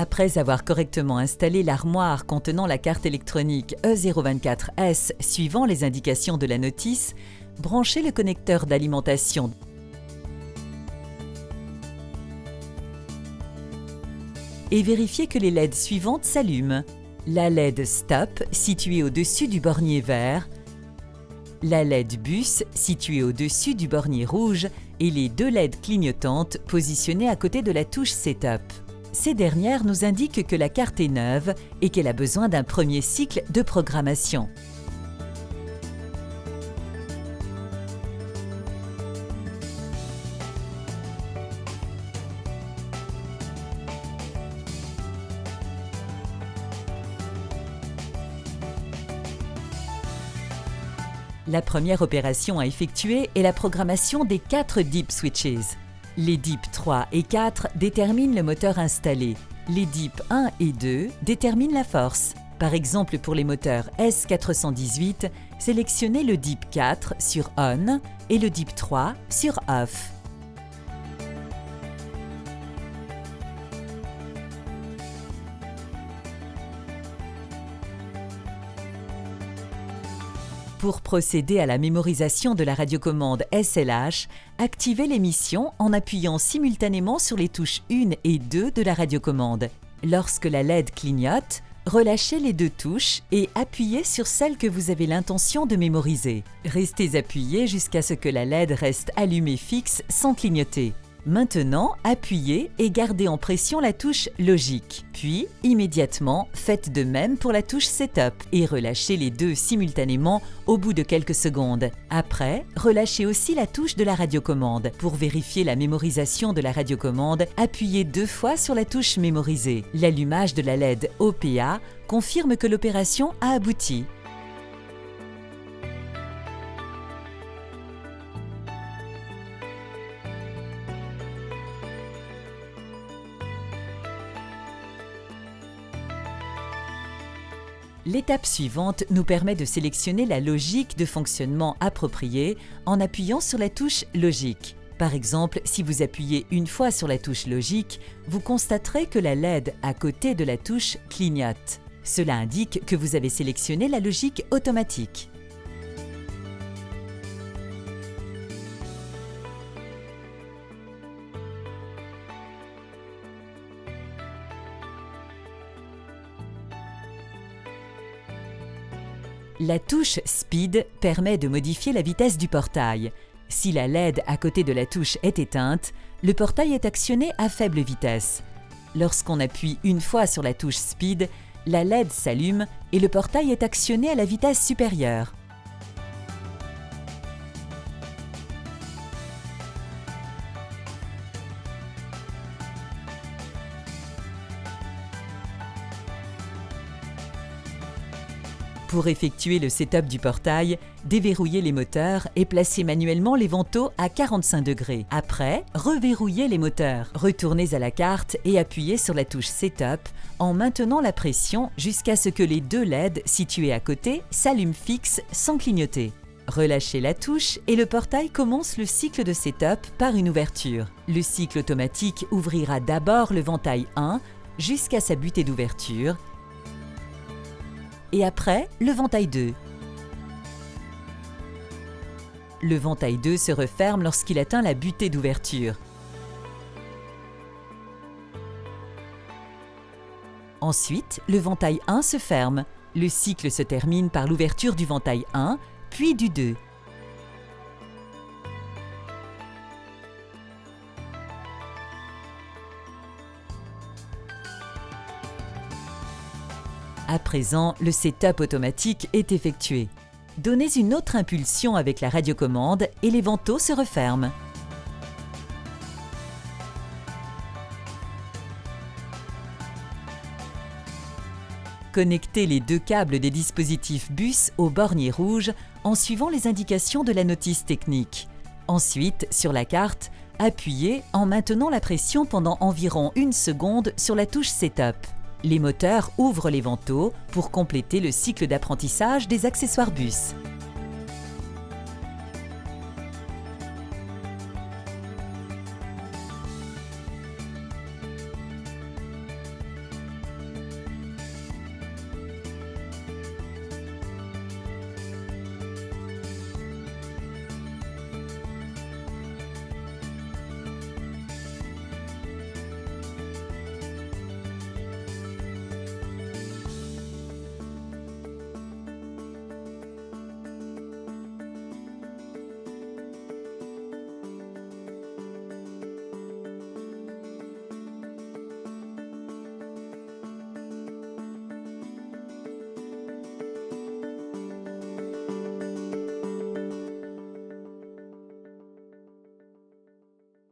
Après avoir correctement installé l'armoire contenant la carte électronique E024S suivant les indications de la notice, branchez le connecteur d'alimentation et vérifiez que les LED suivantes s'allument. La LED Stop située au-dessus du bornier vert, la LED Bus située au-dessus du bornier rouge et les deux LED clignotantes positionnées à côté de la touche Setup. Ces dernières nous indiquent que la carte est neuve et qu'elle a besoin d'un premier cycle de programmation. La première opération à effectuer est la programmation des 4 DIP switches. Les DIP 3 et 4 déterminent le moteur installé. Les DIP 1 et 2 déterminent la force. Par exemple, pour les moteurs S418, sélectionnez le DIP 4 sur On et le DIP 3 sur Off. Pour procéder à la mémorisation de la radiocommande SLH, activez l'émission en appuyant simultanément sur les touches 1 et 2 de la radiocommande. Lorsque la LED clignote, relâchez les deux touches et appuyez sur celle que vous avez l'intention de mémoriser. Restez appuyé jusqu'à ce que la LED reste allumée fixe sans clignoter. Maintenant, appuyez et gardez en pression la touche Logique. Puis, immédiatement, faites de même pour la touche Setup et relâchez les deux simultanément au bout de quelques secondes. Après, relâchez aussi la touche de la radiocommande. Pour vérifier la mémorisation de la radiocommande, appuyez 2 fois sur la touche Mémoriser. L'allumage de la LED OPA confirme que l'opération a abouti. L'étape suivante nous permet de sélectionner la logique de fonctionnement appropriée en appuyant sur la touche Logique. Par exemple, si vous appuyez une fois sur la touche Logique, vous constaterez que la LED à côté de la touche clignote. Cela indique que vous avez sélectionné la logique automatique. La touche Speed permet de modifier la vitesse du portail. Si la LED à côté de la touche est éteinte, le portail est actionné à faible vitesse. Lorsqu'on appuie une fois sur la touche Speed, la LED s'allume et le portail est actionné à la vitesse supérieure. Pour effectuer le setup du portail, déverrouillez les moteurs et placez manuellement les vantaux à 45 degrés. Après, reverrouillez les moteurs. Retournez à la carte et appuyez sur la touche Setup en maintenant la pression jusqu'à ce que les deux LED situés à côté s'allument fixes sans clignoter. Relâchez la touche et le portail commence le cycle de setup par une ouverture. Le cycle automatique ouvrira d'abord le ventail 1 jusqu'à sa butée d'ouverture et après le ventail 2. Le ventail 2 se referme lorsqu'il atteint la butée d'ouverture. Ensuite, le ventail 1 se ferme. Le cycle se termine par l'ouverture du ventail 1, puis du 2. À présent, le setup automatique est effectué. Donnez une autre impulsion avec la radiocommande et les vantaux se referment. Connectez les deux câbles des dispositifs bus au bornier rouge en suivant les indications de la notice technique. Ensuite, sur la carte, appuyez en maintenant la pression pendant environ 1 seconde sur la touche Setup. Les moteurs ouvrent les vantaux pour compléter le cycle d'apprentissage des accessoires bus.